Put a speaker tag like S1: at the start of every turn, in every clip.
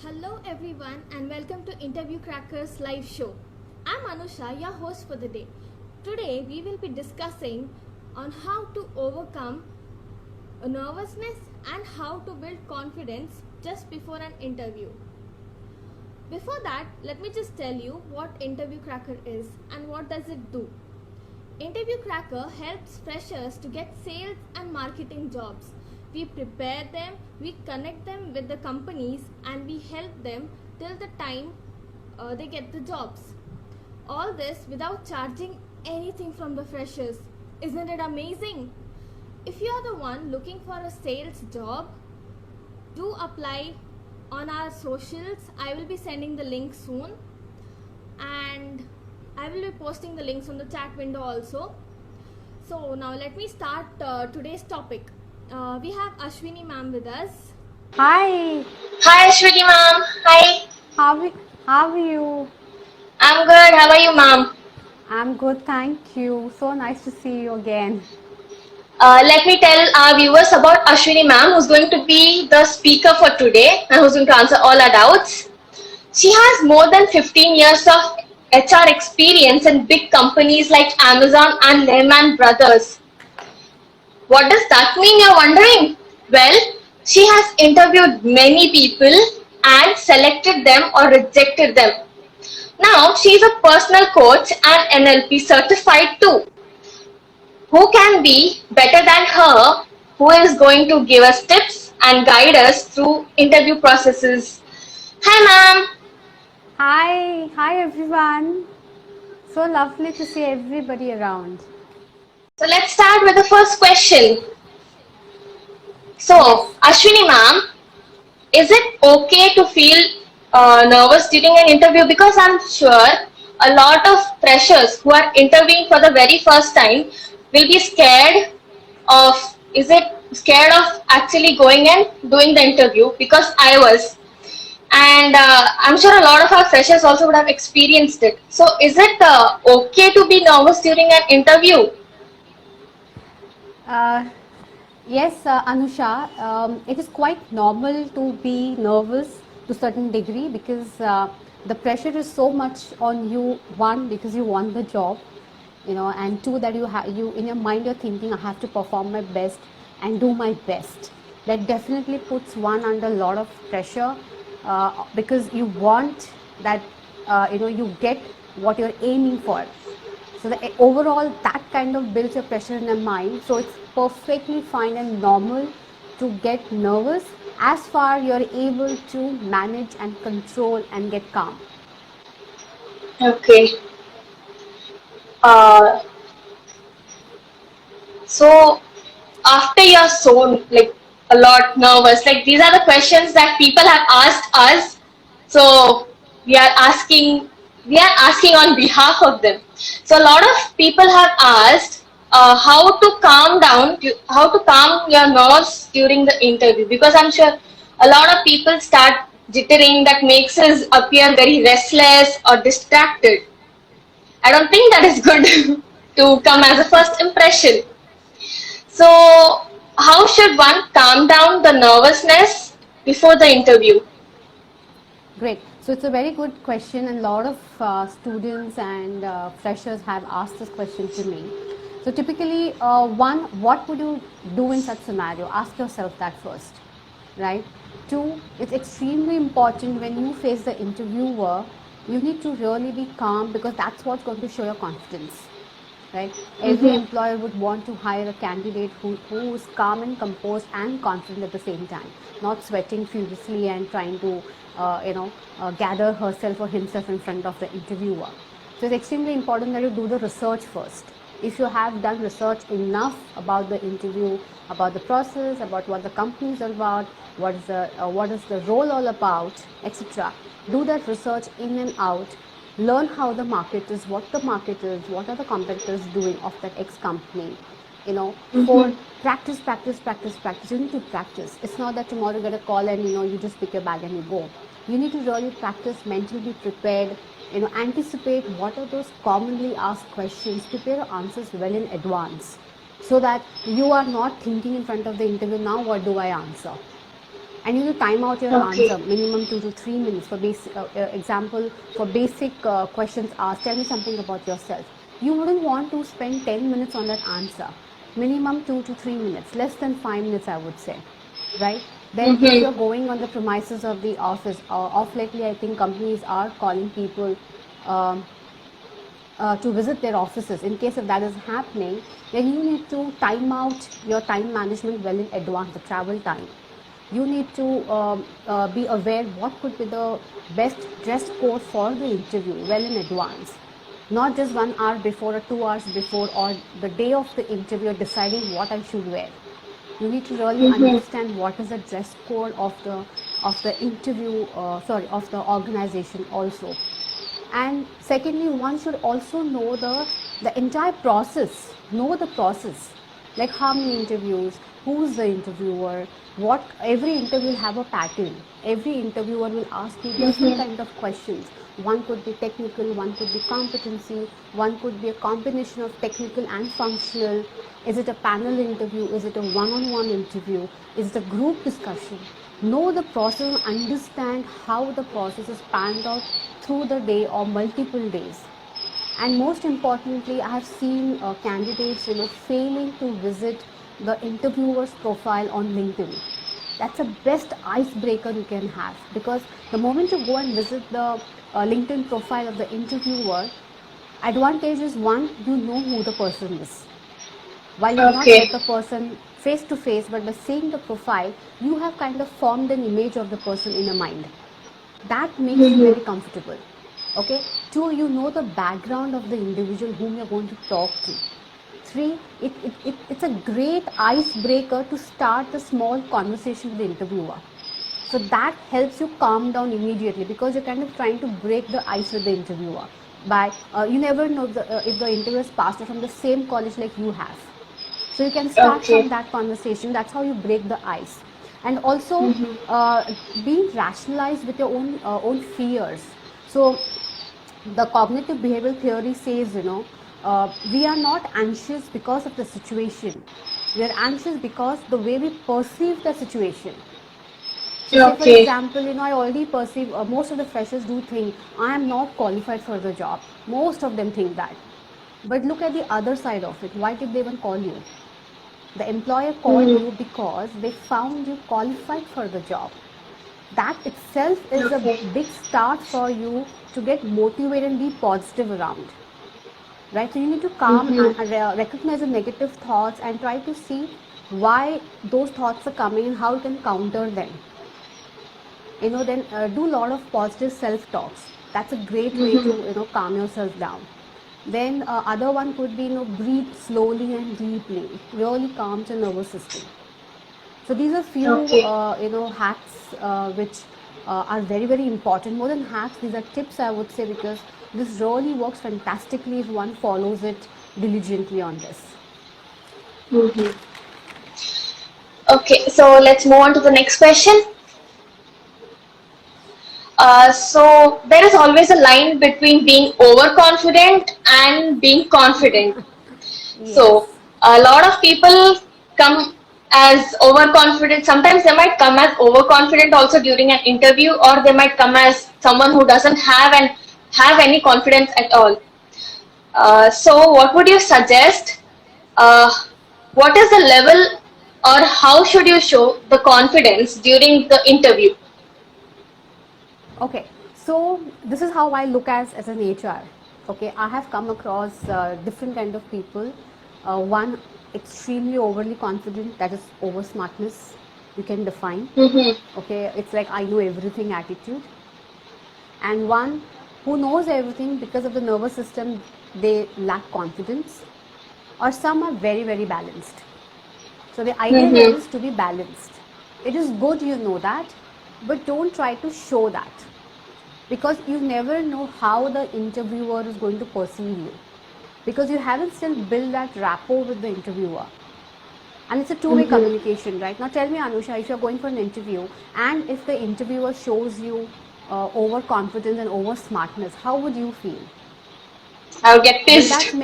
S1: Hello everyone and welcome to Interview Crackers live show. I'm Anusha, your host for the day. Today we will be discussing on how to overcome nervousness and how to build confidence just before an interview. Before that, let me just tell you what Interview Cracker is and what does it do. Interview Cracker helps freshers to get sales and marketing jobs. We prepare them, we connect them with the companies, and we help them till the time they get the jobs. All this without charging anything from the freshers. Isn't it amazing? If you are the one looking for a sales job, do apply on our socials. I will be sending the link soon, and I will be posting the links on the chat window also. So now let me start today's topic. We have Ashwini ma'am with us.
S2: Hi,
S3: Hi Ashwini ma'am. Hi.
S2: how are you?
S3: I'm good. How are you ma'am?
S2: I'm good, thank you. So nice to see you again.
S3: Let me tell our viewers about Ashwini ma'am, who's going to be the speaker for today and who's going to answer all our doubts. She has more than 15 years of HR experience in big companies like Amazon and Lehman Brothers. What does that mean, you're wondering? Well, she has interviewed many people and selected them or rejected them. Now, she is a personal coach and NLP certified too. Who can be better than her, who is going to give us tips and guide us through interview processes? Hi ma'am.
S2: Hi everyone. So lovely to see everybody around.
S3: So let's start with the first question. So
S2: Yes,
S3: Ashwini ma'am, is it okay to feel nervous during an interview? Because I'm sure a lot of freshers who are interviewing for the very first time will be scared of, is it scared of actually going and doing the interview? Because I was, and I'm sure a lot of our freshers also would have experienced it. So is it okay to be nervous during an interview?
S2: uh, yes, Anusha. It is quite normal to be nervous to a certain degree because the pressure is so much on you. One, because you want the job, and two, that you in your mind you're thinking, I have to perform my best and do my best. That definitely puts one under a lot of pressure, because you want that, you get what you're aiming for. So overall that kind of builds a pressure in the mind. So it's perfectly fine and normal to get nervous as far you're able to manage and control and get calm.
S3: Okay. Uh, so after you're so like a lot nervous, like these are the questions that people have asked us. So we are asking, we are asking on behalf of them. So a lot of people have asked how to calm down, how to calm your nerves during the interview. Because I'm sure a lot of people start jittering, that makes us appear very restless or distracted. I don't think that is good to come as a first impression. So, how should one calm down the nervousness before the interview?
S2: Great. So it's a very good question, and a lot of students and freshers have asked this question to me. So typically, one, what would you do in such scenario? Ask yourself that first, right? Two, it's extremely important when you face the interviewer, you need to really be calm, because that's what's going to show your confidence, right? Every employer would want to hire a candidate who is calm and composed and confident at the same time, not sweating furiously and trying to gather herself or himself in front of the interviewer. So it's extremely important that you do the research first. If you have done research enough about the interview, about the process, about what the company is all about, what is the role all about, etc., do that research in and out. Learn how the market is, what the market is, what are the competitors doing of that X company. For practice. You need to practice. It's not that tomorrow you get a call and you just pick your bag and you go. You need to really practice, mentally be prepared, anticipate what are those commonly asked questions, prepare your answers well in advance, so that you are not thinking in front of the interview, now what do I answer. and you will time out your
S3: Okay.
S2: answer minimum 2 to 3 minutes for basic example for basic questions asked. Tell me something about yourself. You wouldn't want to spend 10 minutes on that answer. Minimum 2 to 3 minutes, less than 5 minutes, I would say, right? Then if you're going on the premises of the office, of lately I think companies are calling people um, to visit their offices. In case if that is happening, then you need to time out your time management well in advance, the travel time. You need to be aware what could be the best dress code for the interview well in advance, not just 1 hour before or 2 hours before or the day of the interview deciding what I should wear. You need to really understand what is the dress code of the interview, of the organization also. And secondly, one should also know the entire process, know the process, like how many interviews, who's the interviewer, what every interview will have a pattern. Every interviewer will ask you different kind of questions. One could be technical, one could be competency, one could be a combination of technical and functional. Is it a panel interview? Is it a one-on-one interview? Is it a group discussion? Know the process, understand how the process is panned out through the day or multiple days. And most importantly, I have seen candidates failing to visit the interviewer's profile on LinkedIn. That's the best icebreaker you can have, because the moment you go and visit the LinkedIn profile of the interviewer, advantage is one, you know who the person is. While you have not met the person face to face, but by seeing the profile, you have kind of formed an image of the person in your mind. That makes you very comfortable. Okay. 2, you know the background of the individual whom you're going to talk to. 3, it's a great icebreaker to start the small conversation with the interviewer. So that helps you calm down immediately, because you're kind of trying to break the ice with the interviewer. By you never know if the interviewer is passed from the same college like you have. So you can start from that conversation. That's how you break the ice. And also being rationalized with your own fears. So the cognitive behavioral theory says, we are not anxious because of the situation. We are anxious because the way we perceive the situation. So say for example, I already perceive, most of the freshers do think, I am not qualified for the job. Most of them think that. But look at the other side of it. Why did they even call you? The employer called you because they found you qualified for the job. That itself is a big start for you to get motivated and be positive around. Right? So you need to calm and recognize the negative thoughts and try to see why those thoughts are coming and how you can counter them. Then do a lot of positive self-talks. That's a great way to calm yourself down. Then other one could be breathe slowly and deeply. It really calms your nervous system. So these are few hacks which are very, very important. More than hacks, these are tips, I would say, because this really works fantastically if one follows it diligently on this.
S3: Okay, so let's move on to the next question. So there is always a line between being overconfident and being confident.
S2: Yes.
S3: So a lot of people come as overconfident. Sometimes they might come as overconfident also during an interview, or they might come as someone who doesn't have any confidence at all. So what would you suggest? What is the level, or how should you show the confidence during the interview?
S2: Okay, so this is how I look as an HR. Okay, I have come across different kind of people. One, extremely overly confident, that is over smartness, you can define. Okay, it's like I know everything attitude. And one who knows everything because of the nervous system, they lack confidence. Or some are very, very balenced. So the idea is to be balanced. It is good, you know that, but don't try to show that, because you never know how the interviewer is going to perceive you, because you haven't still built that rapport with the interviewer. And it's a two-way communication, right? Now tell me, Anusha, if you're going for an interview and if the interviewer shows you overconfidence and over smartness, how would you feel?
S3: I would get pissed.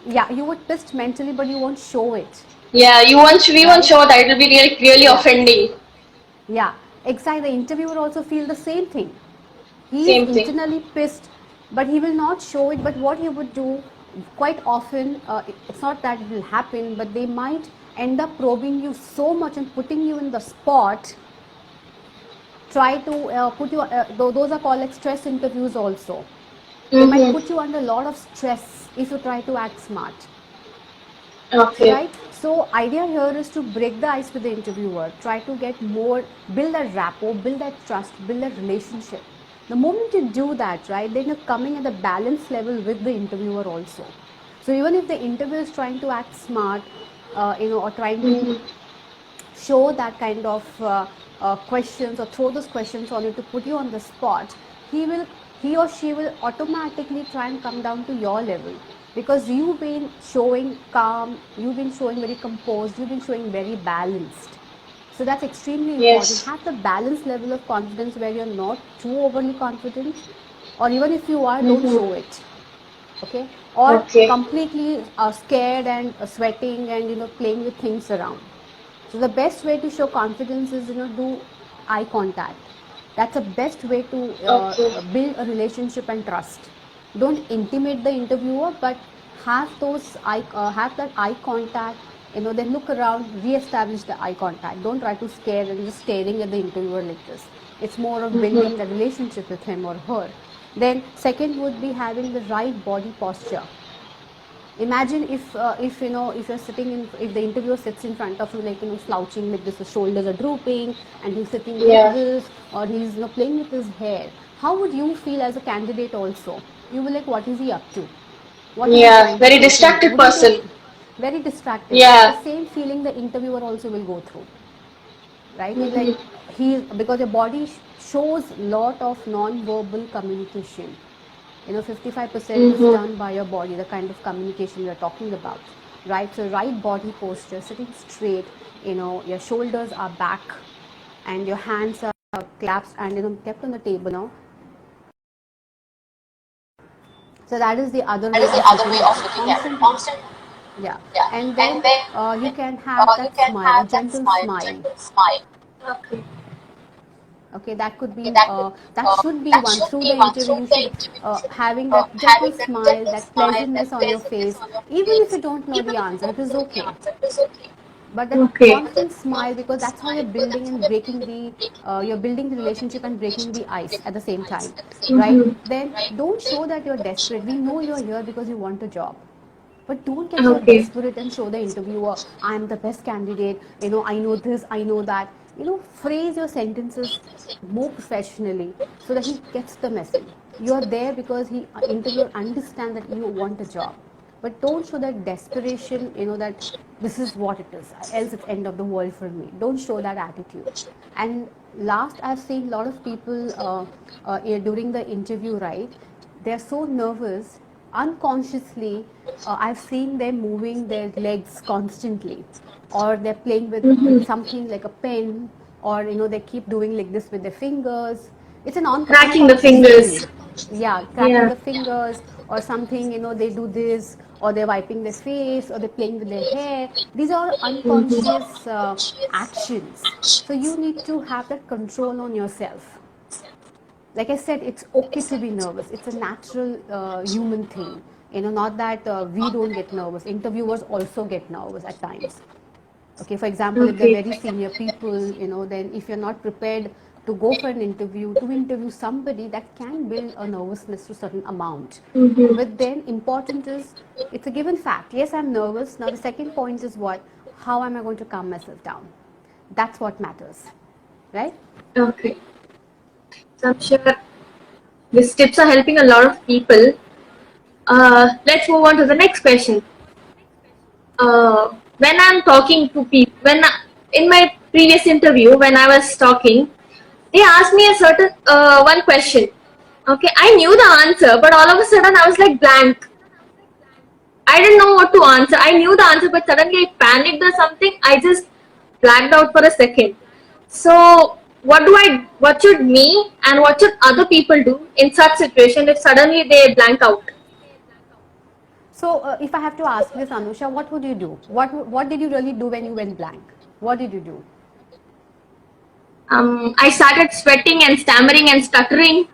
S2: Yeah, you would pissed mentally, but you won't show it.
S3: Yeah, we won't show that. It will be really, really offending.
S2: Yeah. Exactly, the interviewer also feel the same thing. He is
S3: Same thing.
S2: internally pissed, but he will not show it. But what he would do, quite often, it's not that it will happen, but they might end up probing you so much and putting you in the spot. Try to put you, those are called like stress interviews also. They might put you under a lot of stress if you try to act smart.
S3: Okay.
S2: Right, so idea here is to break the ice with the interviewer, try to get more, build that rapport, build that trust, build that relationship. The moment you do that, right, then you're coming at the balance level with the interviewer also. So even if the interviewer is trying to act smart, or trying to show that kind of questions or throw those questions on you to put you on the spot, he will, he or she will automatically try and come down to your level, because you've been showing calm, you've been showing very composed, you've been showing very balanced. So that's extremely important.
S3: Yes.
S2: Have the balanced level of confidence where you're not too overly confident, or even if you are, don't show it. Okay, or
S3: Okay.
S2: completely scared and sweating and playing with things around. So the best way to show confidence is do eye contact. That's the best way to
S3: Okay.
S2: build a relationship and trust. Don't intimidate the interviewer, but have that eye contact. Then look around, re-establish the eye contact. Don't try to scare and just staring at the interviewer like this. It's more of building the relationship with him or her. Then second would be having the right body posture. Imagine if if you're sitting in, if the interviewer sits in front of you like slouching like this, his shoulders are drooping and he's sitting like
S3: Yeah.
S2: this, or he's playing with his hair. How would you feel as a candidate also? You will like, what is he up to, what is he
S3: Yeah.
S2: trying to
S3: Very
S2: say to me?
S3: distracted
S2: Wouldn't you?
S3: person.
S2: Very distracted, right? The
S3: Yeah.
S2: same feeling the interviewer also will go through, right? Like he, because your body shows lot of non-verbal communication. 55% is done by your body, the kind of communication we are talking about, right? So right body posture, sitting straight, your shoulders are back and your hands are clasped and kept on the table now. So that is the other
S3: That
S2: way
S3: is the
S2: of
S3: other
S2: looking
S3: way
S2: at
S3: of
S2: it.
S3: looking at it.
S2: Constant,
S3: Constant.
S2: yeah.
S3: Yeah.
S2: And
S3: And
S2: then
S3: then
S2: you can have
S3: you
S2: that
S3: can
S2: smile, a
S3: have that
S2: gentle
S3: smile,
S2: smile.
S3: gentle smile. Okay.
S2: Okay, that could
S3: Okay,
S2: be,
S3: that could
S2: that should be
S3: that
S2: one
S3: should
S2: through
S3: be
S2: the
S3: one
S2: interview.
S3: through
S2: You
S3: the
S2: should
S3: interview.
S2: having that gentle
S3: Having that
S2: smile,
S3: gentle
S2: that
S3: smile, that
S2: pleasantness on your
S3: pleasantness
S2: face,
S3: on your
S2: even if
S3: face.
S2: you don't know the
S3: Even if you
S2: answer, it
S3: don't
S2: is
S3: know the
S2: okay.
S3: answer, it is okay.
S2: But that
S3: Okay. But that
S2: constant smile, because
S3: constant
S2: that's how you're
S3: smile, because
S2: building
S3: that's how
S2: and
S3: you're
S2: breaking
S3: building and breaking
S2: you're building the relationship
S3: building
S2: and
S3: the
S2: breaking the
S3: relationship and
S2: ice at
S3: breaking
S2: the
S3: the
S2: same
S3: ice
S2: time,
S3: at the same
S2: right?
S3: time.
S2: Then
S3: Right?
S2: don't
S3: Then
S2: show that you're
S3: don't show
S2: desperate. We
S3: that
S2: know
S3: you're
S2: you're
S3: desperate.
S2: here because you want a job. But don't get so
S3: Okay.
S2: desperate and show the interviewer, I'm the best candidate, I know this, I know that. Phrase your sentences more professionally so that he gets the message. You are there because interviewer understand that you want a job. But don't show that desperation, that this is what it is, else it's end of the world for me. Don't show that attitude. And last, I've seen a lot of people during the interview, right? They're so nervous, unconsciously. I've seen them moving their legs constantly, or they're playing with something like a pen, or they keep doing like this with their fingers. It's an
S3: Cracking the
S2: unconscious
S3: fingers.
S2: thing. Yeah, cracking
S3: Yeah.
S2: the fingers or something, they do this, or they're wiping their face, or they're playing with their hair. These are unconscious actions. So you need to have that control on yourself. Like I said, it's okay to be nervous. It's a natural human thing. Not that we don't get nervous. Interviewers also get nervous at times. Okay, for example, if they're
S3: Okay.
S2: very senior people, then if you're not prepared to go for an interview, to interview somebody, that can build a nervousness to a certain amount. But then important is, it's a given fact. Yes, I'm nervous. Now the second point is what? How am I going to calm myself down? That's what matters, right?
S3: Okay. So I'm sure these tips are helping a lot of people. Let's move on to the next question. When I'm talking to people, in my previous interview, when I was talking, they asked me a certain one question. Okay, I knew the answer, but all of a sudden I was like blank. I didn't know what to answer. I knew the answer, but suddenly I panicked or something. I just blanked out for a second. So, what should me and what should other people do in such situation if suddenly they blank out?
S2: So, if I have to ask this, Anusha, what would you do? What did you really do when you went blank? What did you do?
S3: I started sweating and stammering and stuttering.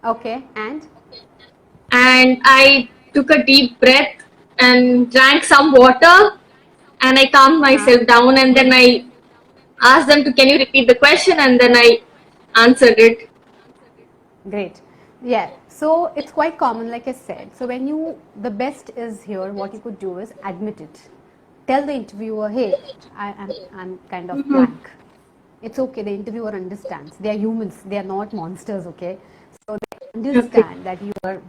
S2: Okay, and
S3: And I took a deep breath and drank some water, and I calmed myself down, and then I asked them to, can you repeat the question, and then I answered it.
S2: great. Yeah, so it's quite common, like I said. So when you, the best is here, what you could do is admit it. Tell the interviewer, hey, I'm kind of blank. It's okay, the interviewer understands. They are humans, they are not monsters, okay? So they understand that you are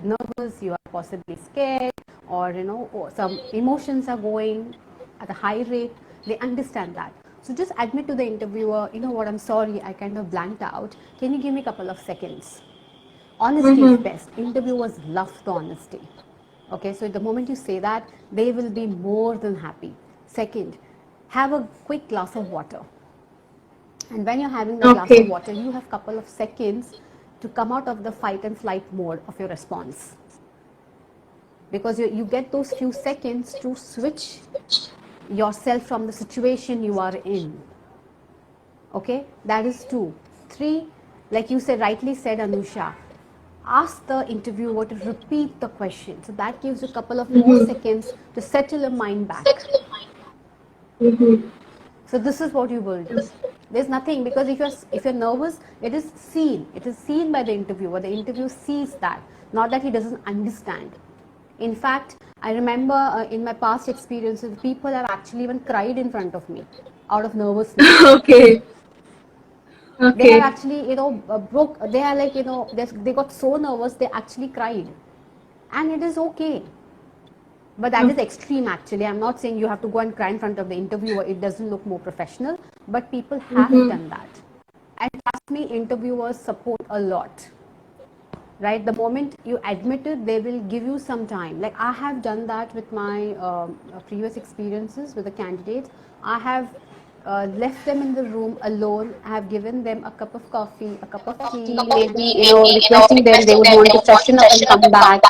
S2: nervous, you are possibly scared, or or some emotions are going at a high rate. They understand that. So just admit to the interviewer, you know what, I'm sorry, I kind of blanked out. Can you give me a couple of seconds? Honesty is best. Interviewers love the honesty. Okay, so the moment you say that, they will be more than happy. Second, have a quick glass of water. And when you're having the glass of water, you have a couple of seconds to come out of the fight and flight mode of your response. Because you get those few seconds to switch yourself from the situation you are in. Okay, that is 2. 3, like you said, rightly said, Anusha, ask the interviewer to repeat the question. So that gives you a couple of more seconds to settle your mind back. So this is what you will do. There's nothing, because if you're nervous, it is seen. It is seen by the interviewer. The interviewer sees that, not that he doesn't understand. In fact, I remember in my past experiences, people have actually even cried in front of me out of nervousness.
S3: Okay.
S2: They have actually, broke. They are like, they got so nervous they actually cried, and it is okay. But that is extreme actually. I'm not saying you have to go and cry in front of the interviewer. It doesn't look more professional, but people have done that. And trust me, interviewers support a lot. Right? The moment you admit it, they will give you some time. Like I have done that with my previous experiences with the candidates. I have left them in the room alone. I have given them a cup of coffee, a cup of tea, maybe, requesting them they would want to freshen up and come back,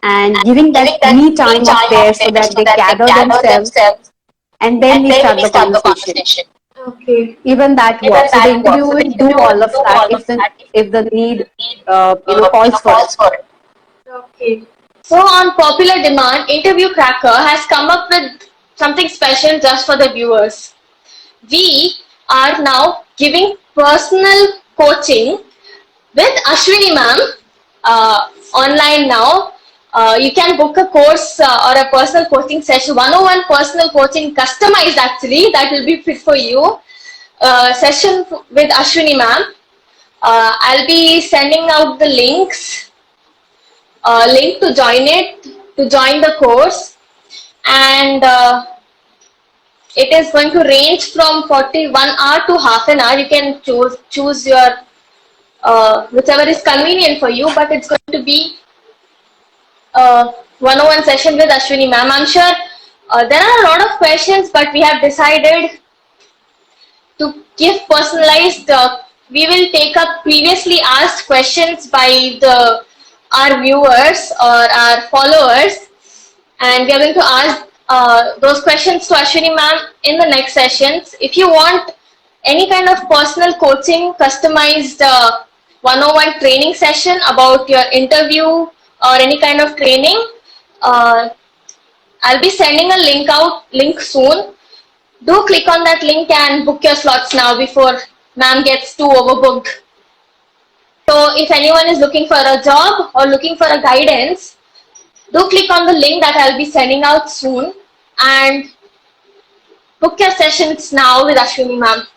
S2: and giving that me time of theirs so that they gather themselves, and then we start the conversation.
S3: Okay.
S2: Even that works. So the interview will do all of that if the need calls for it.
S3: Okay. So on popular demand, Interview Cracker has come up with something special just for the viewers. We are now giving personal coaching with Ashwini ma'am online now. You can book a course or a personal coaching session, 101 personal coaching, customized actually, that will be fit for you. Session with Ashwini ma'am. I'll be sending out the link to join it, to join the course, and it is going to range from 41 hour to half an hour. You can choose your whichever is convenient for you, but it's going to be a 101 session with Ashwini ma'am. I'm sure there are a lot of questions, but we have decided to give personalized. We will take up previously asked questions by our viewers or our followers, and we are going to ask those questions to Ashwini ma'am in the next sessions. If you want any kind of personal coaching, customized 101 training session about your interview or any kind of training, I'll be sending a link soon. Do click on that link and book your slots now before ma'am gets too overbooked. So if anyone is looking for a job or looking for a guidance, do click on the link that I'll be sending out soon and book your sessions now with Ashwini ma'am.